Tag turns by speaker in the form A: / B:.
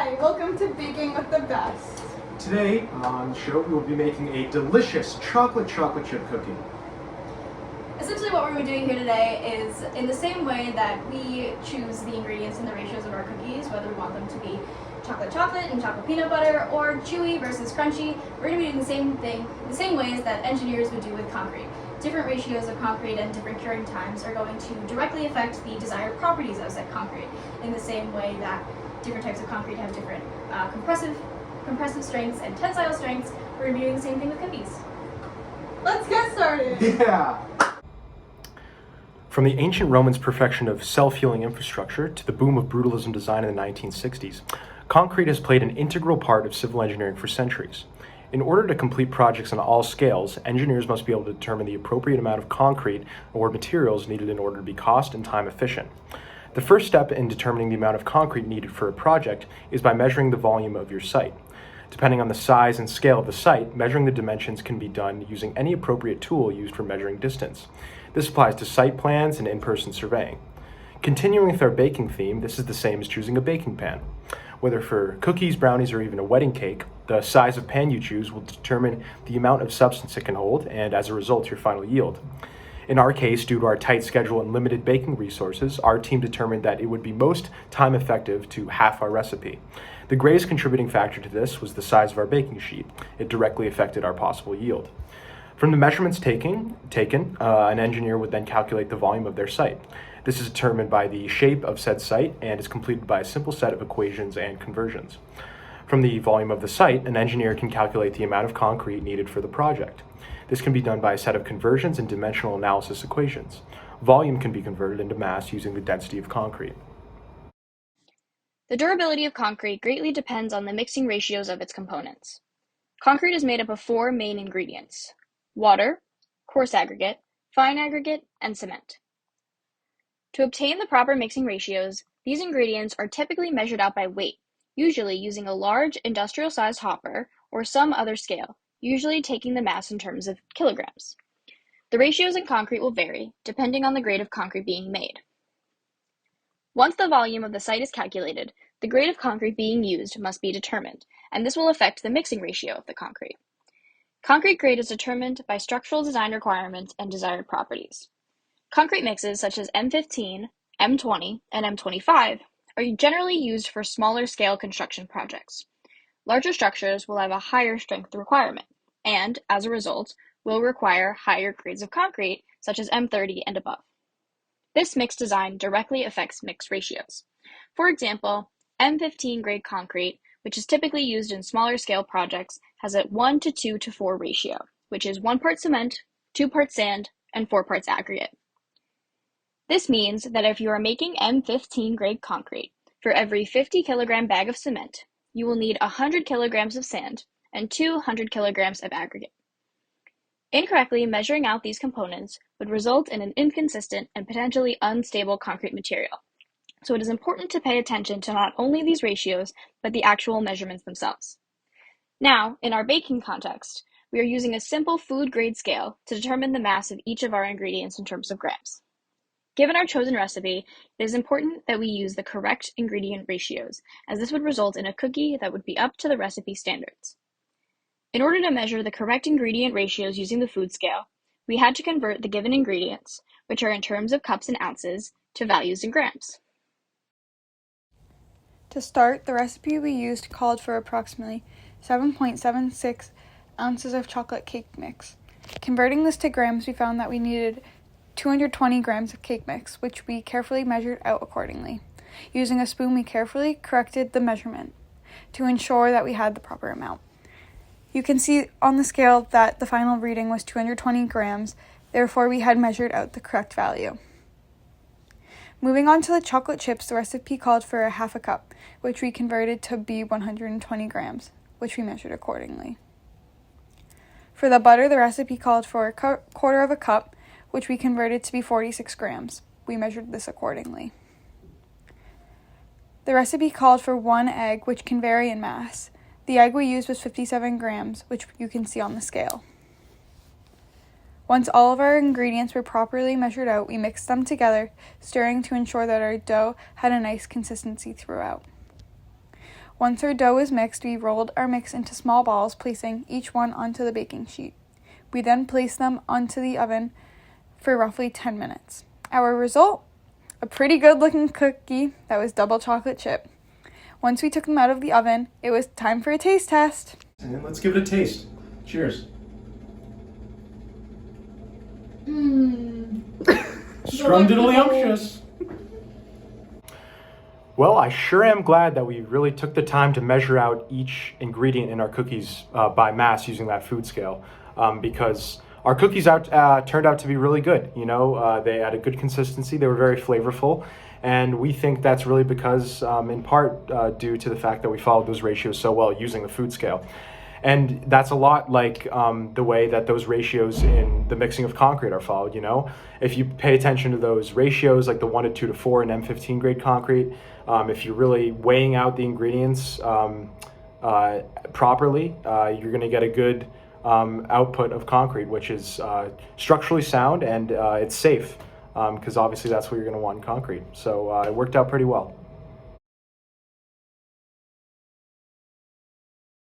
A: Hi, welcome to Baking with the Best.
B: Today on the show we will be making a delicious chocolate chip cookie.
C: Essentially what we're going to be doing here today is in the same way that we choose the ingredients and the ratios of our cookies, whether we want them to be chocolate and chocolate peanut butter or chewy versus crunchy, we're going to be doing the same thing, the same ways that engineers would do with concrete. Different ratios of concrete and different curing times are going to directly affect the desired properties of said concrete in the same way that different types of concrete have different compressive strengths and tensile strengths. We're going to be doing the same thing with cookies.
A: Let's get started.
B: Yeah!
D: From the ancient Romans' perfection of self-healing infrastructure to the boom of brutalism design in the 1960s, concrete has played an integral part of civil engineering for centuries. In order to complete projects on all scales, engineers must be able to determine the appropriate amount of concrete or materials needed in order to be cost and time efficient. The first step in determining the amount of concrete needed for a project is by measuring the volume of your site. Depending on the size and scale of the site, measuring the dimensions can be done using any appropriate tool used for measuring distance. This applies to site plans and in-person surveying. Continuing with our baking theme, this is the same as choosing a baking pan. Whether for cookies, brownies, or even a wedding cake, the size of pan you choose will determine the amount of substance it can hold and, as a result, your final yield. In our case, due to our tight schedule and limited baking resources, our team determined that it would be most time effective to half our recipe. The greatest contributing factor to this was the size of our baking sheet. It directly affected our possible yield. From the measurements taken, an engineer would then calculate the volume of their site. This is determined by the shape of said site and is completed by a simple set of equations and conversions. From the volume of the site, an engineer can calculate the amount of concrete needed for the project. This can be done by a set of conversions and dimensional analysis equations. Volume can be converted into mass using the density of concrete.
E: The durability of concrete greatly depends on the mixing ratios of its components. Concrete is made up of 4 main ingredients: water, coarse aggregate, fine aggregate, and cement. To obtain the proper mixing ratios, these ingredients are typically measured out by weight, usually using a large industrial-sized hopper or some other scale, usually taking the mass in terms of kilograms. The ratios in concrete will vary, depending on the grade of concrete being made. Once the volume of the site is calculated, the grade of concrete being used must be determined, and this will affect the mixing ratio of the concrete. Concrete grade is determined by structural design requirements and desired properties. Concrete mixes such as M15, M20, and M25 are generally used for smaller scale construction projects. Larger structures will have a higher strength requirement, and, as a result, will require higher grades of concrete, such as M30 and above. This mix design directly affects mix ratios. For example, M15 grade concrete, which is typically used in smaller scale projects, has a 1 to 2 to 4 ratio, which is 1 part cement, 2 parts sand, and 4 parts aggregate. This means that if you are making M15 grade concrete, for every 50 kilogram bag of cement, you will need 100 kilograms of sand and 200 kilograms of aggregate. Incorrectly measuring out these components would result in an inconsistent and potentially unstable concrete material. So it is important to pay attention to not only these ratios, but the actual measurements themselves. Now, in our baking context, we are using a simple food grade scale to determine the mass of each of our ingredients in terms of grams. Given our chosen recipe, it is important that we use the correct ingredient ratios, as this would result in a cookie that would be up to the recipe standards. In order to measure the correct ingredient ratios using the food scale, we had to convert the given ingredients, which are in terms of cups and ounces, to values in grams.
A: To start, the recipe we used called for approximately 7.76 ounces of chocolate cake mix. Converting this to grams, we found that we needed 220 grams of cake mix, which we carefully measured out accordingly. Using a spoon, we carefully corrected the measurement to ensure that we had the proper amount. You can see on the scale that the final reading was 220 grams, therefore we had measured out the correct value. Moving on to the chocolate chips, the recipe called for a half a cup, which we converted to be 120 grams, which we measured accordingly. For the butter, the recipe called for a quarter of a cup, which we converted to be 46 grams. We measured this accordingly. The recipe called for 1 egg, which can vary in mass. The egg we used was 57 grams, which you can see on the scale. Once all of our ingredients were properly measured out, we mixed them together, stirring to ensure that our dough had a nice consistency throughout. Once our dough is mixed, we rolled our mix into small balls, placing each one onto the baking sheet. We then placed them onto the oven for roughly 10 minutes. Our result? A pretty good looking cookie that was double chocolate chip. Once we took them out of the oven, it was time for a taste test.
D: And let's give it a taste. Cheers. Scrumdiddlyumptious. Well, I sure am glad that we really took the time to measure out each ingredient in our cookies by mass using that food scale, because our cookies turned out to be really good. You know, they had a good consistency. They were very flavorful, and we think that's really because, in part, due to the fact that we followed those ratios so well using the food scale. And that's a lot like the way that those ratios in the mixing of concrete are followed, you know? If you pay attention to those ratios, like the 1 to 2 to 4 in M15 grade concrete, if you're really weighing out the ingredients properly, you're gonna get a good output of concrete, which is structurally sound and it's safe, because obviously that's what you're gonna want in concrete. So it worked out pretty well.